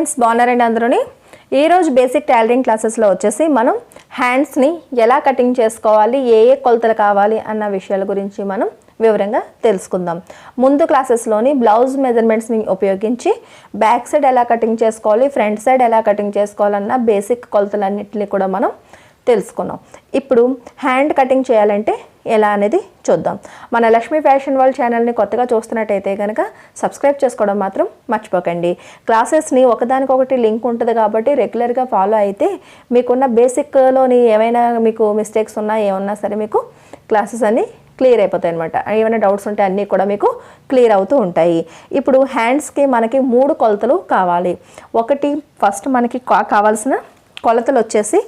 Friends బాగున్నారండి అందరూని ఈ రోజు బేసిక్ టైలరింగ్ క్లాసెస్ లో వచ్చేసి మనం హ్యాండ్స్ ని ఎలా కటింగ్ చేసుకోవాలి ఏ కొలతలు కావాలి అన్న విషయాల గురించి మనం వివరంగా తెలుసుకుందాం ముందు క్లాసెస్ లోని బ్లౌజ్ మెజర్మెంట్స్ ని ఉపయోగించి బ్యాక్ సైడ్ ఎలా కటింగ్ చేసుకోవాలి ఫ్రంట్ సైడ్ ఎలా కటింగ్ చేసుకోవాలన్న బేసిక్ కొలతలన్నిటిని కూడా మనం తెలుసుకున్నాం ఇప్పుడు హ్యాండ్ కటింగ్ చేయాలంటే ఎలా అనేది చూద్దాం మన లక్ష్మీ ఫ్యాషన్ వరల్డ్ ఛానల్ ని కొత్తగా చూస్తున్నట్టయితే గనుక సబ్స్క్రైబ్ చేసుకోవడం మాత్రం మర్చిపోకండి క్లాసెస్ ని ఒకదానికొకటి లింక్ ఉంటుంది కాబట్టి రెగ్యులర్ గా ఫాలో అయితే మీకున్న బేసిక్ లోని ఏమైనా మీకు మిస్టేక్స్ ఉన్నా ఏమన్నా సరే మీకు క్లాసెస్ అన్ని క్లియర్ అయిపోతాయి అన్నమాట ఏమైనా డౌట్స్ ఉంటే అన్నీ కూడా మీకు క్లియర్ అవుతూ ఉంటాయి ఇప్పుడు హ్యాండ్స్కి మనకి 3 కొలతలు కావాలి ఒకటి ఫస్ట్ మనకి కావాల్సిన కొలతలు వచ్చేసి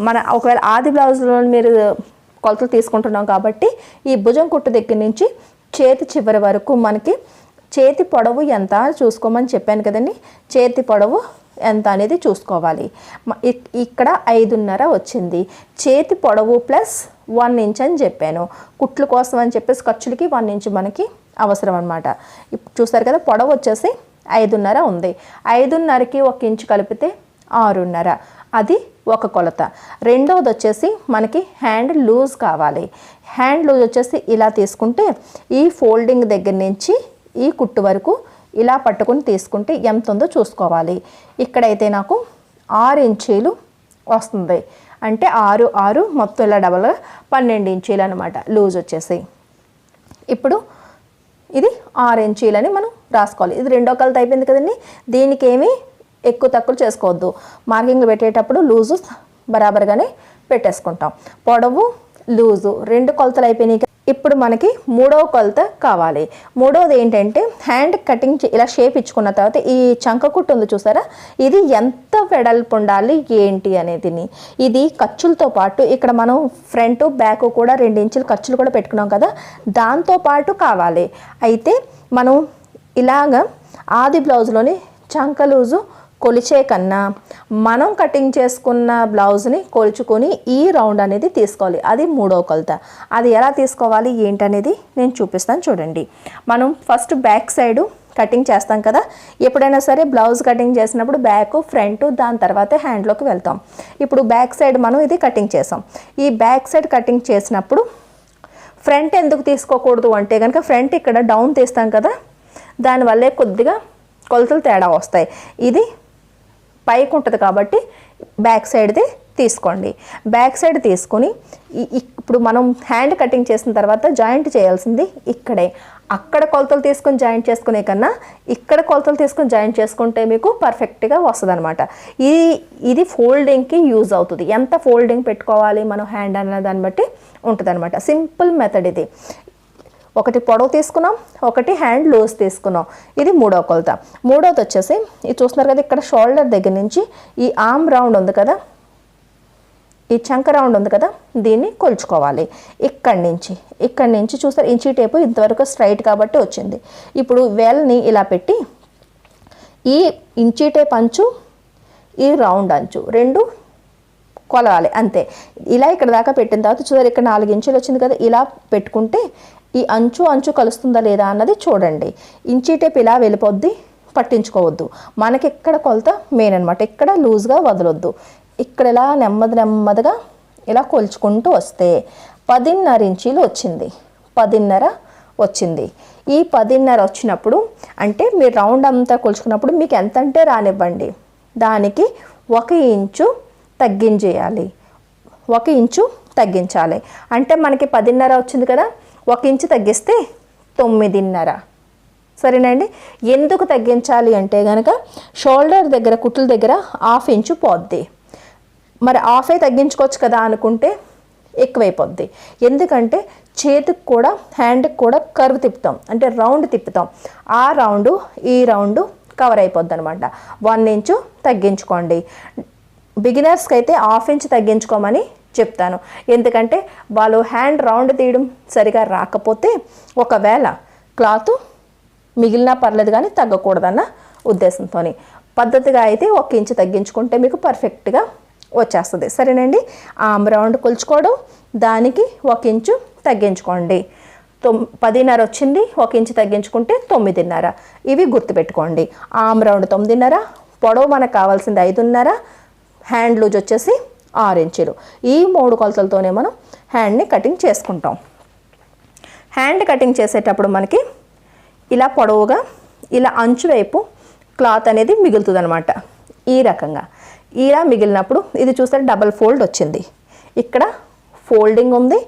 మన ఒకవేళ ఆది బ్లౌజ్లో మీరు కొలతలు తీసుకుంటున్నాం కాబట్టి ఈ భుజం కుట్టు దగ్గర నుంచి చేతి చివరి వరకు మనకి చేతి పొడవు ఎంత చూసుకోమని చెప్పాను కదండి చేతి పొడవు ఎంత అనేది చూసుకోవాలి ఇక్కడ 5.5 వచ్చింది చేతి పొడవు ప్లస్ 1 ఇంచ్ అని చెప్పాను కుట్లు కోసం అని చెప్పేసి ఖర్చులకి 1 ఇంచ్ మనకి అవసరం అనమాట చూసారు కదా పొడవు వచ్చేసి 5.5 ఉంది 5.5కి 1 ఇంచ్ కలిపితే 6.5 అది ఒక కొలత రెండోది వచ్చేసి మనకి హ్యాండ్ లూజ్ కావాలి హ్యాండ్ లూజ్ వచ్చేసి ఇలా తీసుకుంటే ఈ ఫోల్డింగ్ దగ్గర నుంచి ఈ కుట్టు వరకు ఇలా పట్టుకుని తీసుకుంటే ఎంత ఉందో చూసుకోవాలి ఇక్కడైతే నాకు 6 ఇంచీలు వస్తుంది అంటే 6 మొత్తం ఇలా డబల్ 12 ఇంచీలు అనమాట లూజ్ వచ్చేసి ఇప్పుడు ఇది 6 ఇంచీలని మనం రాసుకోవాలి ఇది రెండో కొలత అయిపోయింది కదండి దీనికి ఏమి ఎక్కువ తక్కువ చేసుకోవద్దు మార్కింగ్ పెట్టేటప్పుడు లూజు బరాబర్గానే పెట్టేసుకుంటాం పొడవు లూజు 2 కొలతలు అయిపోయినాయి ఇప్పుడు మనకి 3వ కొలత కావాలి మూడోది ఏంటంటే హ్యాండ్ కటింగ్ ఇలా షేప్ ఇచ్చుకున్న తర్వాత ఈ చంక కుట్టు ఉంది చూసారా ఇది ఎంత వెడల్పు ఉండాలి ఏంటి అనేది ఇది ఖర్చులతో పాటు ఇక్కడ మనం ఫ్రంట్ బ్యాక్ కూడా 2 ఇంచులు ఖర్చులు కూడా పెట్టుకున్నాం కదా దాంతో పాటు కావాలి అయితే మనం ఇలాగా ఆది బ్లౌజ్లోని చంక లూజు కొలిచే కన్నా మనం కటింగ్ చేసుకున్న బ్లౌజ్ని కొలుచుకొని ఈ రౌండ్ అనేది తీసుకోవాలి అది 3వ కొలత అది ఎలా తీసుకోవాలి ఏంటనేది నేను చూపిస్తాను చూడండి మనం ఫస్ట్ బ్యాక్ సైడ్ కటింగ్ చేస్తాం కదా ఎప్పుడైనా సరే బ్లౌజ్ కటింగ్ చేసినప్పుడు బ్యాక్ ఫ్రంట్ దాని తర్వాత హ్యాండ్లోకి వెళ్తాం ఇప్పుడు బ్యాక్ సైడ్ మనం ఇది కటింగ్ చేసాం ఈ బ్యాక్ సైడ్ కటింగ్ చేసినప్పుడు ఫ్రంట్ ఎందుకు తీసుకోకూడదు అంటే కనుక ఫ్రంట్ ఇక్కడ డౌన్ తీస్తాం కదా దానివల్లే కొద్దిగా కొలతలు తేడా వస్తాయి ఇది పైకి ఉంటుంది కాబట్టి బ్యాక్ సైడ్ది తీసుకోండి బ్యాక్ సైడ్ తీసుకొని ఇప్పుడు మనం హ్యాండ్ కటింగ్ చేసిన తర్వాత జాయింట్ చేయాల్సింది ఇక్కడే అక్కడ కొలతలు తీసుకొని జాయింట్ చేసుకునే కన్నా ఇక్కడ కొలతలు తీసుకొని జాయింట్ చేసుకుంటే మీకు పర్ఫెక్ట్గా వస్తుంది అనమాట ఇది ఫోల్డింగ్కి యూజ్ అవుతుంది ఎంత ఫోల్డింగ్ పెట్టుకోవాలి మనం హ్యాండ్ అన్న దాన్ని బట్టి ఉంటుంది అనమాట సింపుల్ మెథడ్ ఇది ఒకటి పొడవు తీసుకున్నాం ఒకటి హ్యాండ్ లూజ్ తీసుకున్నాం ఇది 3వ కొలత మూడోది వచ్చేసి ఇది చూస్తున్నారు కదా ఇక్కడ షోల్డర్ దగ్గర నుంచి ఈ ఆర్మ్ రౌండ్ ఉంది కదా ఈ చంక రౌండ్ ఉంది కదా దీన్ని కొలుచుకోవాలి ఇక్కడి నుంచి చూస్తారు ఇంచీ టేపు ఇంతవరకు స్ట్రైట్ కాబట్టి వచ్చింది ఇప్పుడు వేల్ని ఇలా పెట్టి ఈ ఇంచీ టేప్ అంచు ఈ రౌండ్ అంచు రెండు కొలవాలి అంతే ఇలా ఇక్కడ దాకా పెట్టిన తర్వాత చూసారు ఇక్కడ 4 ఇంచులు వచ్చింది కదా ఇలా పెట్టుకుంటే ఈ అంచు కలుస్తుందా లేదా అన్నది చూడండి ఇంచీ టేప్ ఇలా వెళ్ళిపోద్ది పట్టించుకోవద్దు మనకి ఇక్కడ కొలత మెయిన్ అనమాట ఇక్కడ లూజ్గా వదలొద్దు ఇక్కడ ఇలా నెమ్మదిగా ఇలా కొలుచుకుంటూ వస్తే 10.5 ఇంచీలు వచ్చింది 10.5 వచ్చింది ఈ 10.5 వచ్చినప్పుడు అంటే మీరు రౌండ్ అంతా కొలుచుకున్నప్పుడు మీకు ఎంత అంటే రానివ్వండి దానికి 1 ఇంచు తగ్గించేయాలి 1 ఇంచు తగ్గించాలి అంటే మనకి 10.5 వచ్చింది కదా 1 ఇంచు తగ్గిస్తే 9.5 సరేనండి ఎందుకు తగ్గించాలి అంటే కనుక షోల్డర్ దగ్గర కుట్ల దగ్గర 1/2 ఇంచు పోద్ది మరి 1/2 తగ్గించుకోవచ్చు కదా అనుకుంటే ఎక్కువైపోద్ది ఎందుకంటే చేతికి కూడా హ్యాండ్కి కూడా కర్వ్ తిప్పుతాం అంటే రౌండ్ తిప్పుతాం ఆ రౌండ్ ఈ రౌండ్ కవర్ అయిపోద్ది అనమాట 1 ఇంచు తగ్గించుకోండి బిగినర్స్కి అయితే 1/2 ఇంచు తగ్గించుకోమని చెప్తాను ఎందుకంటే వాళ్ళు హ్యాండ్ రౌండ్ తీయడం సరిగా రాకపోతే ఒకవేళ క్లాత్ మిగిలినా పర్లేదు కానీ తగ్గకూడదన్న ఉద్దేశంతో పద్ధతిగా అయితే 1 ఇంచు తగ్గించుకుంటే మీకు పర్ఫెక్ట్గా వచ్చేస్తుంది సరేనండి ఆర్మ్ రౌండ్ కొలుచుకోవడం దానికి 1 ఇంచు తగ్గించుకోండి 10.5 వచ్చింది 1 ఇంచు తగ్గించుకుంటే 9.5 ఇవి గుర్తుపెట్టుకోండి ఆర్మ్ రౌండ్ 9.5 పొడవు మనకు కావాల్సింది 5.5, హ్యాండ్ లూజ్ వచ్చేసి 6 ఇంచులు. ఈ 3 కొలతలతోనే మనం హ్యాండ్ని కటింగ్ చేసుకుంటాం. హ్యాండ్ కటింగ్ చేసేటప్పుడు మనకి ఇలా పొడవుగా ఇలా అంచు వైపు క్లాత్ అనేది మిగులుతుంది అనమాట. ఈ రకంగా ఇలా మిగిలినప్పుడు ఇది చూస్తే డబల్ ఫోల్డ్ వచ్చింది, ఇక్కడ ఫోల్డింగ్ ఉంది,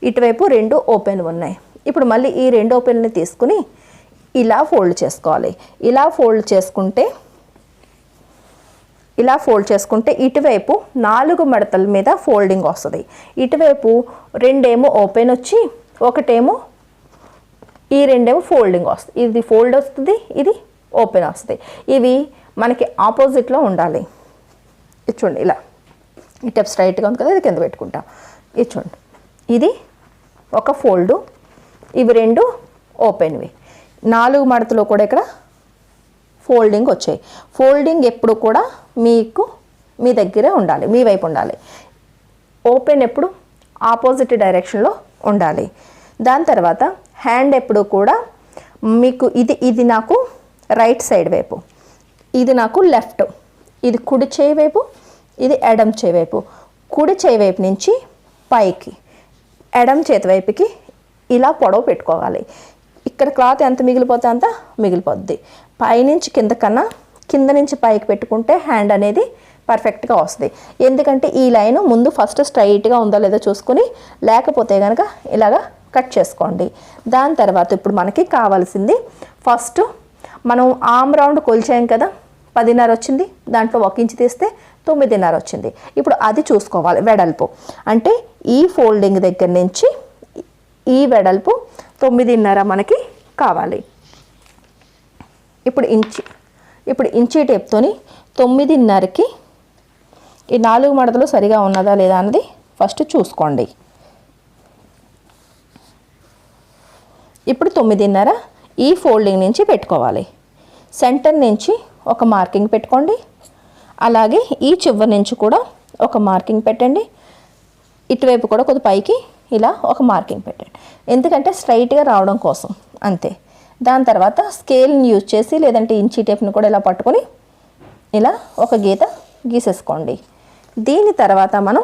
ఇటువైపు 2 ఓపెన్ ఉన్నాయి. ఇప్పుడు మళ్ళీ ఈ 2 ఓపెన్ని తీసుకుని ఇలా ఫోల్డ్ చేసుకోవాలి. ఇలా ఫోల్డ్ చేసుకుంటే ఇటువైపు 4 మడతల మీద ఫోల్డింగ్ వస్తుంది. ఇటువైపు 2 ఏమో ఓపెన్ వచ్చి ఒకటేమో ఈ 2 ఏమో ఫోల్డింగ్ వస్తుంది. ఇది ఫోల్డ్ వస్తుంది, ఇది ఓపెన్ వస్తుంది. ఇవి మనకి ఆపోజిట్లో ఉండాలి. ఇది చూడండి, ఇలా ఈ టెప్ స్ట్రైట్గా ఉంది కదా, ఇది కింద పెట్టుకుంటాం. ఇది చూడండి, ఇది ఒక ఫోల్డు, ఇవి 2 ఓపెన్వి. 4 మడతలో కూడా ఇక్కడ ఫోల్డింగ్ వచ్చాయి. ఫోల్డింగ్ ఎప్పుడు కూడా మీ దగ్గరే ఉండాలి, మీ వైపు ఉండాలి. ఓపెన్ ఎప్పుడు ఆపోజిట్ డైరెక్షన్లో ఉండాలి. దాని తర్వాత హ్యాండ్ ఎప్పుడు కూడా మీకు ఇది నాకు రైట్ సైడ్ వైపు, ఇది నాకు లెఫ్ట్, ఇది కుడి చేయి వైపు, ఇది ఎడమ చేయి వైపు. కుడి చేయి వైపు నుంచి పైకి, ఎడమ చేతి వైపుకి ఇలా పొడవు పెట్టుకోవాలి. ఇక్కడ క్లాత్ ఎంత మిగిలిపోతే అంత మిగిలిపోద్ది. పైనుంచి కింద కన్నా కింద నుంచి పైకి పెట్టుకుంటే హ్యాండ్ అనేది పర్ఫెక్ట్గా వస్తుంది. ఎందుకంటే ఈ లైన్ ముందు ఫస్ట్ స్ట్రైట్గా ఉందో లేదో చూసుకొని, లేకపోతే కనుక ఇలాగా కట్ చేసుకోండి. దాని తర్వాత ఇప్పుడు మనకి కావాల్సింది, ఫస్ట్ మనం ఆమ్ రౌండ్ కొలిచాం కదా, 10.5 వచ్చింది, దాంట్లో 1 ఇంచు తీస్తే 9.5 వచ్చింది. ఇప్పుడు అది చూసుకోవాలి వెడల్పు. అంటే ఈ ఫోల్డింగ్ దగ్గర నుంచి ఈ వెడల్పు 9.5 మనకి కావాలి. ఇప్పుడు ఇంచీ టేప్తోని 9.5కి ఈ 4 మడతలు సరిగా ఉన్నదా లేదా అన్నది ఫస్ట్ చూసుకోండి. ఇప్పుడు 9.5 ఈ ఫోల్డింగ్ నుంచి పెట్టుకోవాలి. సెంటర్ నుంచి ఒక మార్కింగ్ పెట్టుకోండి. అలాగే ఈ చివరి నుంచి కూడా ఒక మార్కింగ్ పెట్టండి. ఇటువైపు కూడా కొద్ది పైకి ఇలా ఒక మార్కింగ్ పెట్టండి, ఎందుకంటే స్ట్రైట్గా రావడం కోసం, అంతే. దాని తర్వాత స్కేల్ని యూజ్ చేసి లేదంటే ఇంచీ టేప్ని కూడా ఇలా పట్టుకొని ఇలా ఒక గీత గీసేసుకోండి. దీని తర్వాత మనం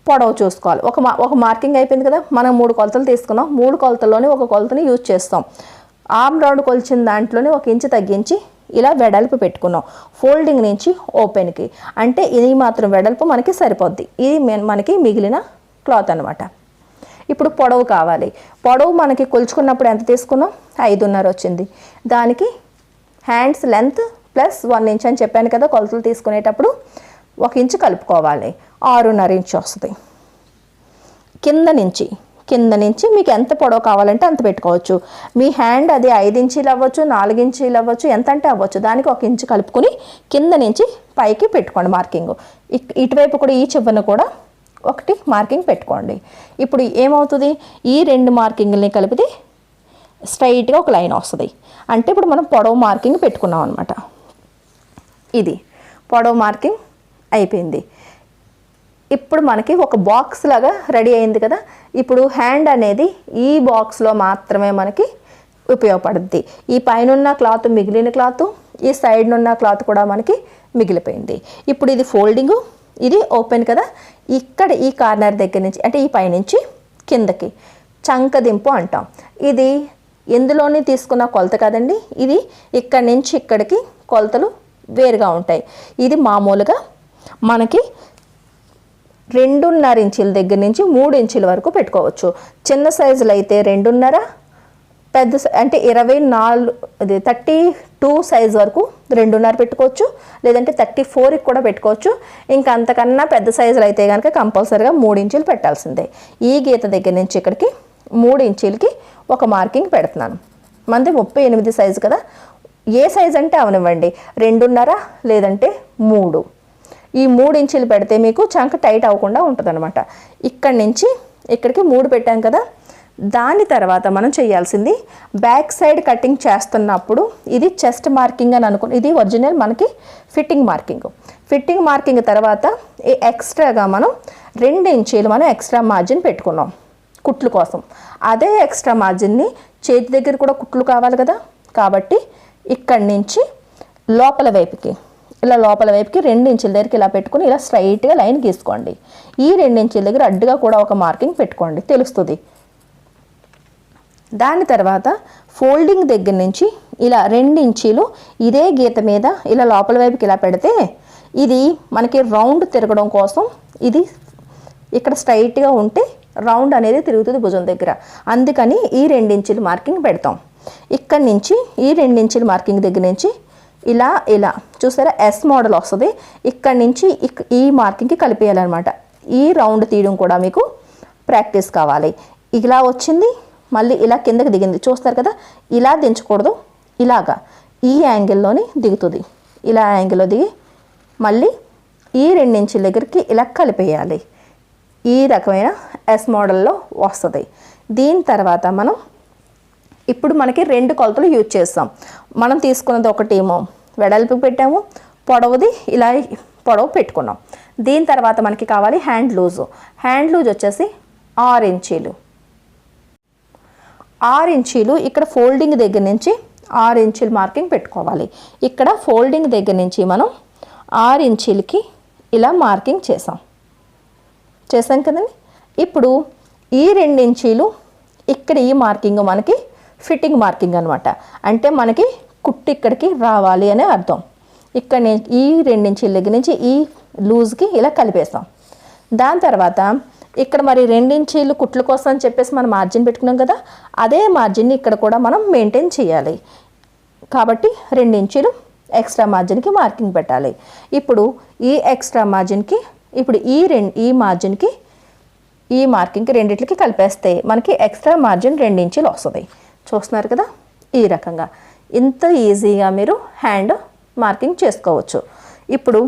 పొడవు చూసుకోవాలి. ఒక మార్కింగ్ అయిపోయింది కదా, మనం 3 కొలతలు తీసుకున్నాం. 3 కొలతల్లోనే ఒక కొలతని యూజ్ చేస్తాం. ఆర్మ్ రౌండ్ కొలిచిన దాంట్లోనే 1 ఇంచు తగ్గించి ఇలా వెడల్పు పెట్టుకున్నాం ఫోల్డింగ్ నుంచి ఓపెన్కి. అంటే ఇది మాత్రం వెడల్పు మనకి సరిపోద్ది. ఇది మనకి మిగిలిన క్లాత్ అనమాట. ఇప్పుడు పొడవు కావాలి. పొడవు మనకి కొలుచుకున్నప్పుడు ఎంత తీసుకున్నాం? 5.5 వచ్చింది. దానికి హ్యాండ్స్ లెంత్ ప్లస్ 1 ఇంచ్ అని చెప్పాను కదా, కొలతలు తీసుకునేటప్పుడు 1 ఇంచు కలుపుకోవాలి, 6.5 ఇంచు వస్తుంది. కింద నుంచి మీకు ఎంత పొడవు కావాలంటే అంత పెట్టుకోవచ్చు. మీ హ్యాండ్ అది 5 ఇంచీలు అవ్వచ్చు, 4 ఇంచీలు అవ్వచ్చు, ఎంత అంటే అవ్వచ్చు. దానికి 1 ఇంచు కలుపుకొని కింద నుంచి పైకి పెట్టుకోండి మార్కింగ్. ఇటువైపు కూడా ఈ చివరను కూడా 1 మార్కింగ్ పెట్టుకోండి. ఇప్పుడు ఏమవుతుంది, ఈ 2 మార్కింగ్ని కలిపితే స్ట్రైట్గా ఒక లైన్ వస్తుంది. అంటే ఇప్పుడు మనం పొడవు మార్కింగ్ పెట్టుకున్నాం అనమాట. ఇది పొడవు మార్కింగ్ అయిపోయింది. ఇప్పుడు మనకి ఒక బాక్స్ లాగా రెడీ అయింది కదా. ఇప్పుడు హ్యాండ్ అనేది ఈ బాక్స్లో మాత్రమే మనకి ఉపయోగపడుద్ది. ఈ పైన క్లాత్ మిగిలిన క్లాత్, ఈ సైడ్ ఉన్న క్లాత్ కూడా మనకి మిగిలిపోయింది. ఇప్పుడు ఇది ఫోల్డింగు, ఇది ఓపెన్ కదా. ఇక్కడ ఈ కార్నర్ దగ్గర నుంచి అంటే ఈ పైనుంచి కిందకి చంకదింపు అంటాం. ఇది ఎందులోని తీసుకున్న కొలత కదండి, ఇది ఇక్కడి నుంచి ఇక్కడికి కొలతలు వేరుగా ఉంటాయి. ఇది మామూలుగా మనకి 2.5 ఇంచుల దగ్గర నుంచి 3 ఇంచుల వరకు పెట్టుకోవచ్చు. చిన్న సైజులు అయితే 2.5, పెద్ద అంటే 32 సైజ్ వరకు 2.5 పెట్టుకోవచ్చు, లేదంటే 34కి కూడా పెట్టుకోవచ్చు. ఇంకా అంతకన్నా పెద్ద సైజులు అయితే కనుక కంపల్సరీగా 3 ఇంచులు పెట్టాల్సిందే. ఈ గీత దగ్గర నుంచి ఇక్కడికి 3 ఇంచులకి ఒక మార్కింగ్ పెడుతున్నాను. మనది 38 సైజు కదా, ఏ సైజ్ అంటే అవనివ్వండి, 2.5 లేదంటే 3. ఈ 3 ఇంచులు పెడితే మీకు చంక టైట్ అవ్వకుండా ఉంటుందన్నమాట. ఇక్కడి నుంచి ఇక్కడికి 3 పెట్టాం కదా. దాని తర్వాత మనం చేయాల్సింది బ్యాక్ సైడ్ కటింగ్ చేస్తున్నప్పుడు ఇది చెస్ట్ మార్కింగ్ అని అనుకుని, ఇది ఒరిజినల్ మనకి ఫిట్టింగ్ మార్కింగ్ తర్వాత ఈ ఎక్స్ట్రాగా మనం 2 ఇంచీలు మనం ఎక్స్ట్రా మార్జిన్ పెట్టుకున్నాం కుట్లు కోసం. అదే ఎక్స్ట్రా మార్జిన్ని చేతి దగ్గర కూడా కుట్లు కావాలి కదా, కాబట్టి ఇక్కడి నుంచి లోపల వైపుకి ఇలా లోపల వైపుకి 2 ఇంచుల దగ్గరికి ఇలా పెట్టుకుని ఇలా స్ట్రైట్గా లైన్ గీసుకోండి. ఈ 2 ఇంచుల దగ్గర అడ్డుగా కూడా ఒక మార్కింగ్ పెట్టుకోండి, తెలుస్తుంది. దాని తర్వాత ఫోల్డింగ్ దగ్గర నుంచి ఇలా 2 ఇంచీలు ఇదే గీత మీద ఇలా లోపల వైపుకి ఇలా పెడితే ఇది మనకి రౌండ్ తిరగడం కోసం ఇది ఇక్కడ స్ట్రైట్గా ఉంటే రౌండ్ అనేది తిరుగుతుంది భుజం దగ్గర. అందుకని ఈ 2 ఇంచులు మార్కింగ్ పెడతాం. ఇక్కడి నుంచి ఈ 2 ఇంచుల మార్కింగ్ దగ్గర నుంచి ఇలా ఇలా చూసారా ఎస్ మోడల్ వస్తుంది. ఇక్కడి నుంచి ఈ మార్కింగ్కి కలిపేయాలన్నమాట. ఈ రౌండ్ తీయడం కూడా మీకు ప్రాక్టీస్ కావాలి. ఇలా వచ్చింది, మళ్ళీ ఇలా కిందకి దిగింది, చూస్తారు కదా. ఇలా దించకూడదు, ఇలాగా ఈ యాంగిల్లోని దిగుతుంది. ఇలా యాంగిల్లో దిగి మళ్ళీ ఈ 2 ఇంచుల దగ్గరికి ఇలా కలిపేయాలి. ఈ రకమైన ఎస్ మోడల్లో వస్తుంది. దీని తర్వాత మనం ఇప్పుడు మనకి 2 కొలతలు యూజ్ చేస్తాం. మనం తీసుకున్నది ఒకటేమో వెడల్పు పెట్టాము, పొడవుది ఇలా పొడవు పెట్టుకున్నాం. దీని తర్వాత మనకి కావాలి హ్యాండ్ లూజు. హ్యాండ్ లూజ్ వచ్చేసి 6 ఇంచీలు. 6 ఇంచీలు ఇక్కడ ఫోల్డింగ్ దగ్గర నుంచి 6 ఇంచీలు మార్కింగ్ పెట్టుకోవాలి. ఇక్కడ ఫోల్డింగ్ దగ్గర నుంచి మనం 6 ఇంచీలకి ఇలా మార్కింగ్ చేసాం కదండి. ఇప్పుడు ఈ 2 ఇంచీలు ఇక్కడ ఈ మార్కింగ్ మనకి ఫిట్టింగ్ మార్కింగ్ అనమాట. అంటే మనకి కుట్టు ఇక్కడికి రావాలి అనే అర్థం. ఇక్కడ ఈ 2 ఇంచీల దగ్గర నుంచి ఈ లూజ్కి ఇలా కలిపేస్తాం. దాని తర్వాత ఇక్కడ మరి 2 ఇంచీలు కుట్ల కోసం అని చెప్పేసి మనం మార్జిన్ పెట్టుకున్నాం కదా, అదే మార్జిన్ని ఇక్కడ కూడా మనం మెయింటైన్ చేయాలి. కాబట్టి 2 ఇంచీలు ఎక్స్ట్రా మార్జిన్కి మార్కింగ్ పెట్టాలి. ఇప్పుడు ఈ ఎక్స్ట్రా మార్జిన్కి ఇప్పుడు ఈ మార్జిన్కి ఈ మార్కింగ్కి రెండిట్లకి కలిపేస్తే మనకి ఎక్స్ట్రా మార్జిన్ 2 ఇంచీలు వస్తుంది. చూస్తున్నారు కదా, ఈ రకంగా ఇంత ఈజీగా మీరు హ్యాండ్ మార్కింగ్ చేసుకోవచ్చు. ఇప్పుడు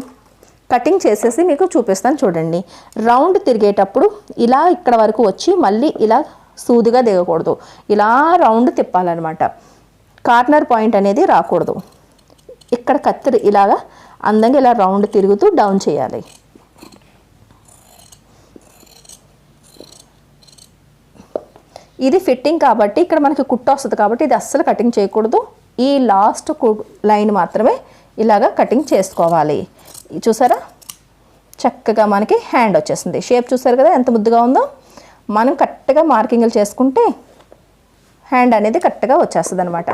కటింగ్ చేసేసి మీకు చూపిస్తాను చూడండి. రౌండ్ తిరిగేటప్పుడు ఇలా ఇక్కడ వరకు వచ్చి మళ్ళీ ఇలా సూదిగా దిగకూడదు, ఇలా రౌండ్ తిప్పాలన్నమాట. కార్నర్ పాయింట్ అనేది రాకూడదు. ఇక్కడ కత్తిరి ఇలాగా అందంగా ఇలా రౌండ్ తిరుగుతూ డౌన్ చేయాలి. ఇది ఫిట్టింగ్ కాబట్టి ఇక్కడ మనకి కుట్టు వస్తుంది కాబట్టి ఇది అస్సలు కటింగ్ చేయకూడదు. ఈ లాస్ట్ లైన్ మాత్రమే ఇలాగా కటింగ్ చేసుకోవాలి. చూసారా, చక్కగా మనకి హ్యాండ్ వచ్చేసింది. షేప్ చూసారు కదా ఎంత ముద్దుగా ఉందో. మనం కరెక్ట్గా మార్కింగ్లు చేసుకుంటే హ్యాండ్ అనేది కరెక్ట్గా వచ్చేస్తుంది అనమాట.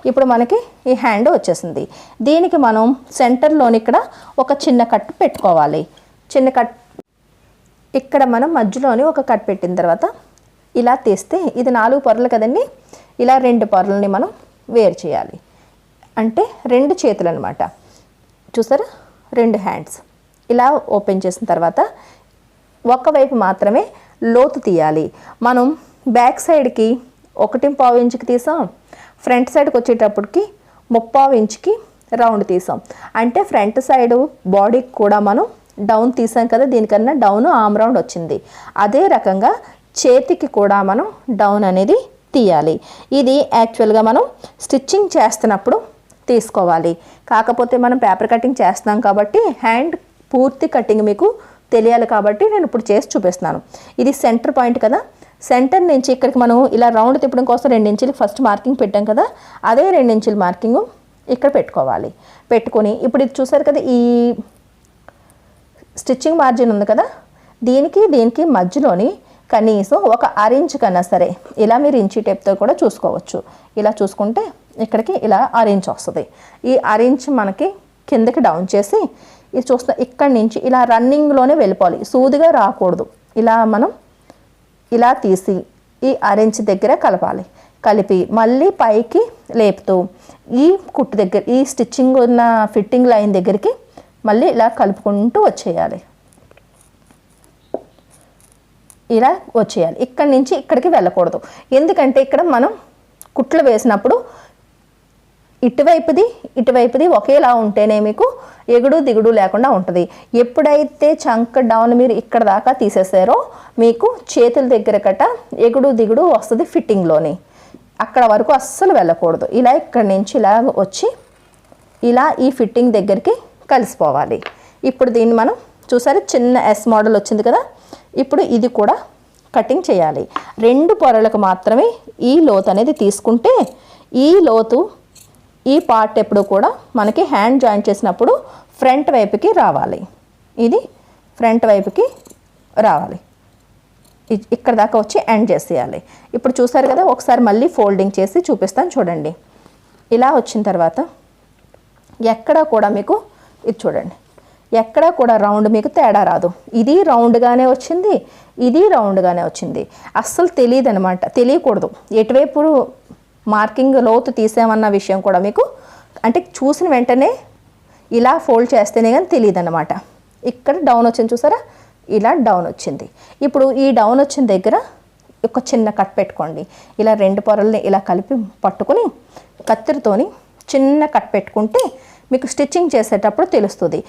ఇప్పుడు మనకి ఈ హ్యాండ్ వచ్చేసింది. దీనికి మనం సెంటర్లోని ఇక్కడ ఒక చిన్న కట్ పెట్టుకోవాలి. చిన్న కట్ ఇక్కడ మనం మధ్యలోని ఒక కట్ పెట్టిన తర్వాత ఇలా తీస్తే ఇది 4 పొరలు కదండి. ఇలా 2 పొరలని మనం వేరు చేయాలి. అంటే 2 చేతులు అనమాట. చూసారా, 2 హ్యాండ్స్ ఇలా ఓపెన్ చేసిన తర్వాత ఒకవైపు మాత్రమే లోతు తీయాలి. మనం బ్యాక్ సైడ్కి 1.5 ఇంచుకి తీసాం, ఫ్రంట్ సైడ్కి వచ్చేటప్పటికి 3.5 ఇంచుకి రౌండ్ తీసాం. అంటే ఫ్రంట్ సైడ్ బాడీకి కూడా మనం డౌన్ తీసాం కదా, దీనికన్నా డౌన్ ఆమ్ రౌండ్ వచ్చింది. అదే రకంగా చేతికి కూడా మనం డౌన్ అనేది తీయాలి. ఇది యాక్చువల్గా మనం స్టిచ్చింగ్ చేస్తున్నప్పుడు తీసుకోవాలి. కాకపోతే మనం పేపర్ కటింగ్ చేస్తున్నాం కాబట్టి హ్యాండ్ పూర్తి కటింగ్ మీకు తెలియాలి కాబట్టి నేను ఇప్పుడు చేసి చూపిస్తున్నాను. ఇది సెంటర్ పాయింట్ కదా, సెంటర్ నుంచి ఇక్కడికి మనం ఇలా రౌండ్ తిప్పడం కోసం 2 ఇంచులకి ఫస్ట్ మార్కింగ్ పెట్టాం కదా, అదే 2 ఇంచుల మార్కింగ్ ఇక్కడ పెట్టుకోవాలి. పెట్టుకొని ఇప్పుడు ఇది చూసారు కదా, ఈ స్టిచ్చింగ్ మార్జిన్ ఉంది కదా, దీనికి మధ్యలోని కనీసం ఒక 1/2 ఇంచు కన్నా సరే ఇలా మీరు ఇంచీ టేప్తో కూడా చూసుకోవచ్చు. ఇలా చూసుకుంటే ఇక్కడికి ఇలా 1/2 ఇంచు వస్తుంది. ఈ 1/2 ఇంచు మనకి కిందకి డౌన్ చేసి ఇది చూస్తా ఇక్కడి నుంచి ఇలా రన్నింగ్లోనే వెళ్ళిపోవాలి, సూదిగా రాకూడదు. ఇలా మనం ఇలా తీసి ఈ 1/2 ఇంచు దగ్గర కలపాలి. కలిపి మళ్ళీ పైకి లేపుతూ ఈ కుట్టు దగ్గర ఈ స్టిచ్చింగ్ ఉన్న ఫిట్టింగ్ లైన్ దగ్గరికి మళ్ళీ ఇలా కలుపుకుంటూ వచ్చేయాలి. ఇలా వచ్చేయాలి. ఇక్కడి నుంచి ఇక్కడికి వెళ్ళకూడదు. ఎందుకంటే ఇక్కడ మనం కుట్లు వేసినప్పుడు ఇటువైపుది ఒకేలా ఉంటేనే మీకు ఎగుడు దిగుడు లేకుండా ఉంటుంది. ఎప్పుడైతే చంక్ డౌన్ మీరు ఇక్కడ దాకా తీసేసారో మీకు చేతుల దగ్గర కట్ట ఎగుడు దిగుడు వస్తుంది ఫిట్టింగ్లోని. అక్కడ వరకు అస్సలు వెళ్ళకూడదు. ఇలా ఇక్కడి నుంచి ఇలా వచ్చి ఇలా ఈ ఫిట్టింగ్ దగ్గరికి కలిసిపోవాలి. ఇప్పుడు దీన్ని మనం చూసారు చిన్న ఎస్ మోడల్ వచ్చింది కదా, ఇప్పుడు ఇది కూడా కటింగ్ చేయాలి. 2 పొరలకు మాత్రమే ఈ లోతు అనేది తీసుకుంటే ఈ లోతు ఈ పార్ట్ ఎప్పుడు కూడా మనకి హ్యాండ్ జాయింట్ చేసినప్పుడు ఫ్రంట్ వైపుకి రావాలి. ఇది ఫ్రంట్ వైపుకి రావాలి. ఇక్కడ దాకా వచ్చి ఎండ్ చేసేయాలి. ఇప్పుడు చూసారు కదా, ఒకసారి మళ్ళీ ఫోల్డింగ్ చేసి చూపిస్తాను చూడండి. ఇలా వచ్చిన తర్వాత ఎక్కడ కూడా మీకు ఇది చూడండి, ఎక్కడ కూడా రౌండ్ మీకు తేడా రాదు. ఇది రౌండ్గానే వచ్చింది, ఇది రౌండ్గానే వచ్చింది. అస్సలు తెలియదు అనమాట, తెలియకూడదు ఎటువైపు మార్కింగ్ లోతు తీసామన్న విషయం కూడా మీకు, అంటే చూసిన వెంటనే ఇలా ఫోల్డ్ చేస్తేనే కానీ తెలియదు అనమాట. ఇక్కడ డౌన్ వచ్చింది చూసారా, ఇలా డౌన్ వచ్చింది. ఇప్పుడు ఈ డౌన్ వచ్చిన దగ్గర ఒక చిన్న కట్ పెట్టుకోండి. ఇలా 2 పొరల్ని ఇలా కలిపి పట్టుకుని కత్తెరతోని చిన్న కట్ పెట్టుకుంటే మీకు స్టిచ్చింగ్ చేసేటప్పుడు తెలుస్తుంది.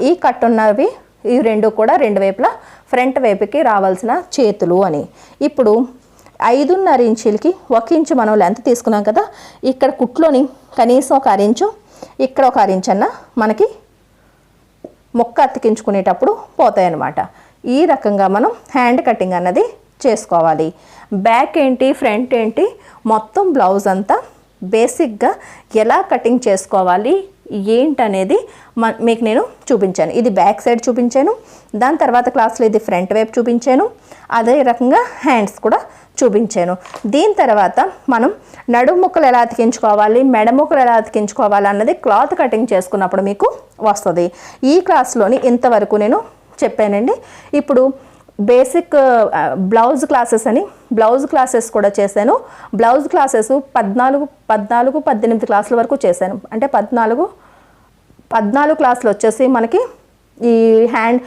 ఈ కట్ ఉన్నవి ఈ 2 కూడా 2 వైపులా ఫ్రంట్ వైపుకి రావాల్సిన చేతులు అని. ఇప్పుడు 5.5 ఇంచులకి 1 ఇంచు మనం లెంత్ తీసుకున్నాం కదా, ఇక్కడ కుట్లోని కనీసం 1 ఇంచు, ఇక్కడ 1 ఇంచు అన్న మనకి మొక్క అతికించుకునేటప్పుడు పోతాయి అన్నమాట. ఈ రకంగా మనం హ్యాండ్ కటింగ్ అన్నది చేసుకోవాలి. బ్యాక్ ఏంటి, ఫ్రంట్ ఏంటి, మొత్తం బ్లౌజ్ అంతా బేసిక్గా ఎలా కటింగ్ చేసుకోవాలి ఏంటనేది మీకు నేను చూపించాను. ఇది బ్యాక్ సైడ్ చూపించాను, దాని తర్వాత క్లాస్లో ఇది ఫ్రంట్ వైపు చూపించాను, అదే రకంగా హ్యాండ్స్ కూడా చూపించాను. దీని తర్వాత మనం నడుము ముక్కలు ఎలా అతికించుకోవాలి, మెడ ముక్కలు ఎలా అతికించుకోవాలి అన్నది క్లాత్ కటింగ్ చేసుకున్నప్పుడు మీకు వస్తుంది. ఈ క్లాస్లోని ఇంతవరకు నేను చెప్పానండి. ఇప్పుడు బేసిక్ బ్లౌజ్ క్లాసెస్ అని బ్లౌజ్ క్లాసెస్ కూడా చేశాను. బ్లౌజ్ క్లాసెస్ 14-18 క్లాసుల వరకు చేశాను. అంటే 14 క్లాసులు వచ్చేసి మనకి ఈ హ్యాండ్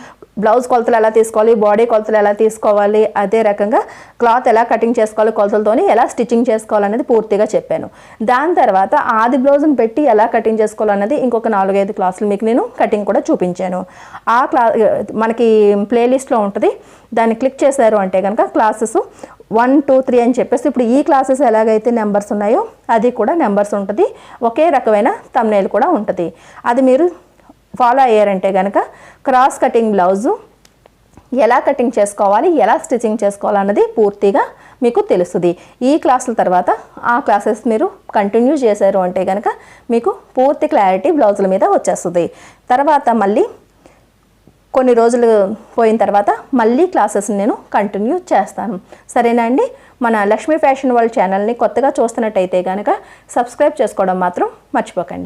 బ్లౌజ్ కొలతలు ఎలా తీసుకోవాలి, బాడీ కొలతలు ఎలా తీసుకోవాలి, అదే రకంగా క్లాత్ ఎలా కటింగ్ చేసుకోవాలి, కొలతలతోని ఎలా స్టిచ్చింగ్ చేసుకోవాలనేది పూర్తిగా చెప్పాను. దాని తర్వాత ఆది బ్లౌజ్ని పెట్టి ఎలా కటింగ్ చేసుకోవాలన్నది ఇంకొక 4-5 క్లాసులు మీకు నేను కటింగ్ కూడా చూపించాను. ఆ మనకి ప్లేలిస్ట్లో ఉంటుంది, దాన్ని క్లిక్ చేశారు అంటే కనుక క్లాసెస్ 1, 2, 3 అని చెప్పేసి ఇప్పుడు ఈ క్లాసెస్ ఎలాగైతే నెంబర్స్ ఉన్నాయో అది కూడా నెంబర్స్ ఉంటుంది. ఒకే రకమైన థంబ్నెయిల్ కూడా ఉంటుంది. అది మీరు ఫాలో అయ్యారంటే కనుక క్రాస్ కటింగ్ బ్లౌజు ఎలా కటింగ్ చేసుకోవాలి, ఎలా స్టిచ్చింగ్ చేసుకోవాలన్నది పూర్తిగా మీకు తెలుస్తుంది. ఈ క్లాసుల తర్వాత ఆ క్లాసెస్ మీరు కంటిన్యూ చేశారు అంటే కనుక మీకు పూర్తి క్లారిటీ బ్లౌజుల మీద వచ్చేస్తుంది. తర్వాత మళ్ళీ కొన్ని రోజులు పోయిన తర్వాత మళ్ళీ క్లాసెస్ నేను కంటిన్యూ చేస్తాను. సరేనా అండి? మన లక్ష్మీ ఫ్యాషన్ వరల్డ్ ఛానల్ని కొత్తగా చూస్తున్నట్టయితే కనుక సబ్స్క్రైబ్ చేసుకోవడం మాత్రం మర్చిపోకండి.